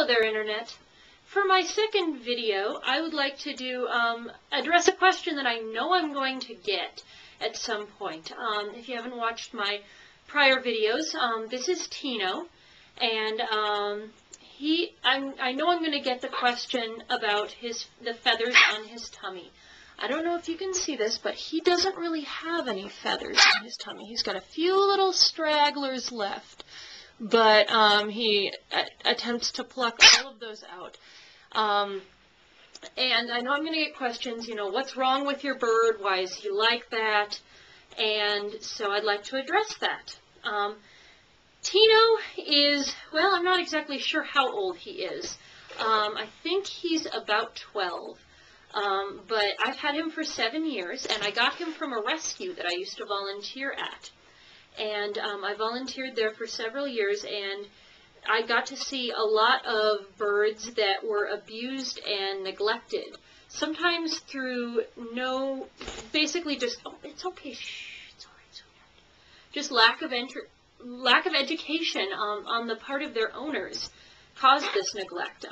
Hello there, Internet. For my second video, I would like to address a question that I know I'm going to get at some point. If you haven't watched my prior videos, this is Tino, and I know I'm going to get the question about the feathers on his tummy. I don't know if you can see this, but he doesn't really have any feathers on his tummy. He's got a few little stragglers left. But he attempts to pluck all of those out. And I know I'm going to get questions, what's wrong with your bird? Why is he like that? And so I'd like to address that. Tino is, well, I'm not exactly sure how old he is. I think he's about 12. But I've had him for 7 years, and I got him from a rescue that I used to volunteer at. And I volunteered there for several years, and I got to see a lot of birds that were abused and neglected. Sometimes through basically just, oh, it's okay, shh, it's all right, sweetheart. Just lack of education on the part of their owners caused this neglect.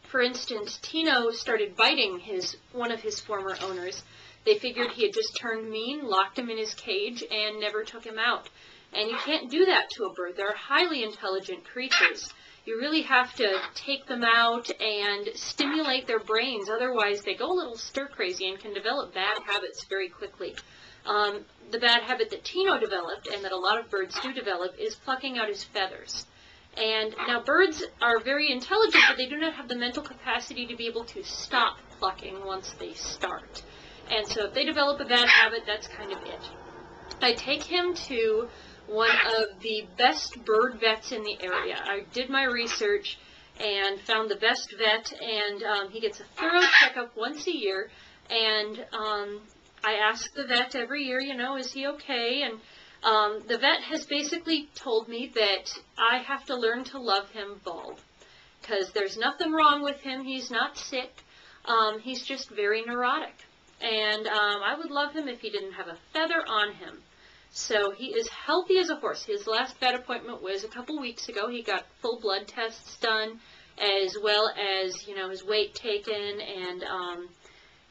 For instance, Tino started biting one of his former owners. They figured he had just turned mean, locked him in his cage, and never took him out. And you can't do that to a bird. They're highly intelligent creatures. You really have to take them out and stimulate their brains. Otherwise, they go a little stir-crazy and can develop bad habits very quickly. The bad habit that Tino developed, and that a lot of birds do develop, is plucking out his feathers. And now birds are very intelligent, but they do not have the mental capacity to be able to stop plucking once they start. And so if they develop a bad habit, that's kind of it. I take him to one of the best bird vets in the area. I did my research and found the best vet, and he gets a thorough checkup once a year. And I ask the vet every year, is he okay? And the vet has basically told me that I have to learn to love him bald, because there's nothing wrong with him. He's not sick. He's just very neurotic. And I would love him if he didn't have a feather on him. So he is healthy as a horse. His last vet appointment was a couple weeks ago. He got full blood tests done, as well as, his weight taken. And,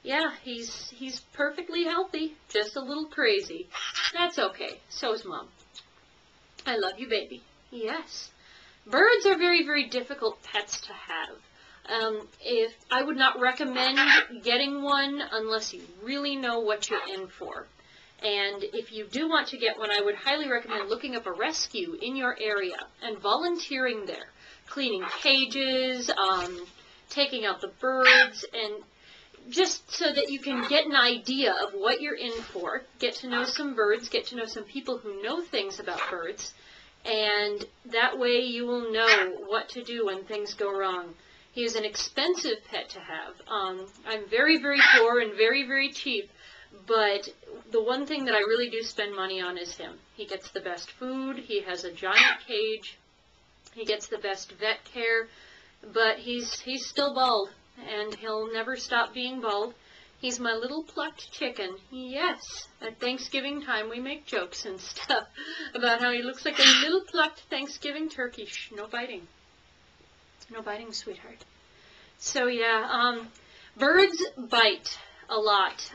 yeah, he's perfectly healthy, just a little crazy. That's okay. So is Mom. I love you, baby. Yes. Birds are very, very difficult pets to have. If I would not recommend getting one unless you really know what you're in for. And if you do want to get one, I would highly recommend looking up a rescue in your area and volunteering there. Cleaning cages, taking out the birds, and just so that you can get an idea of what you're in for, get to know some birds, get to know some people who know things about birds, and that way you will know what to do when things go wrong. He is an expensive pet to have. I'm very, very poor and very, very cheap, but the one thing that I really do spend money on is him. He gets the best food, he has a giant cage, he gets the best vet care, but he's still bald, and he'll never stop being bald. He's my little plucked chicken. Yes, at Thanksgiving time we make jokes and stuff about how he looks like a little plucked Thanksgiving turkey. Shh, no biting. No biting, sweetheart. So yeah, birds bite a lot.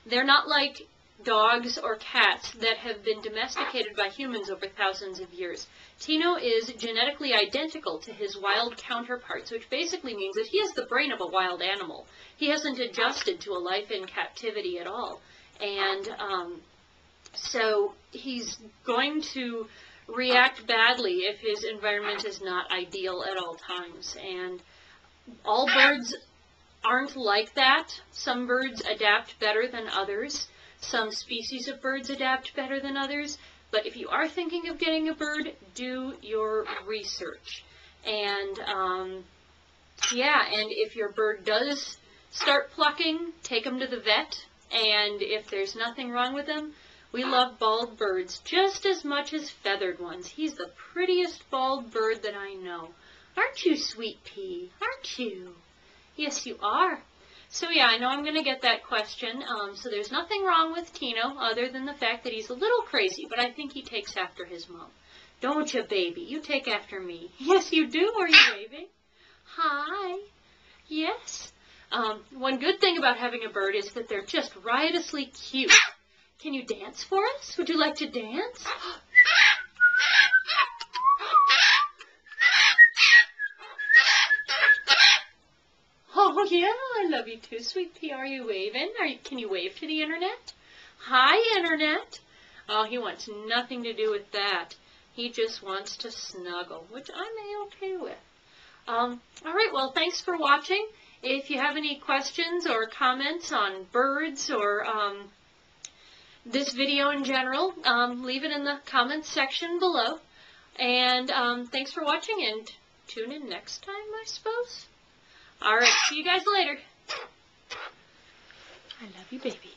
They're not like dogs or cats that have been domesticated by humans over thousands of years. Tino is genetically identical to his wild counterparts, which basically means that he has the brain of a wild animal. He hasn't adjusted to a life in captivity at all. And so he's going to react badly if his environment is not ideal at all times. And all birds aren't like that. Some birds adapt better than others. Some species of birds adapt better than others. But if you are thinking of getting a bird, do your research. And yeah, and if your bird does start plucking, take him to the vet. And if there's nothing wrong with him, we love bald birds just as much as feathered ones. He's the prettiest bald bird that I know. Aren't you, sweet pea? Aren't you? Yes, you are. So yeah, I know I'm going to get that question. So there's nothing wrong with Tino other than the fact that he's a little crazy, but I think he takes after his mom. Don't you, baby? You take after me. Yes, you do. Are you waving? Hi. Yes. One good thing about having a bird is that they're just riotously cute. Can you dance for us? Would you like to dance? Oh, yeah, I love you too, sweet pea. Are you waving? Can you wave to the internet? Hi, internet. Oh, he wants nothing to do with that. He just wants to snuggle, which I'm A-okay with. All right, well, thanks for watching. If you have any questions or comments on birds or this video in general, leave it in the comments section below. And thanks for watching, and tune in next time, I suppose. All right, see you guys later. I love you, baby.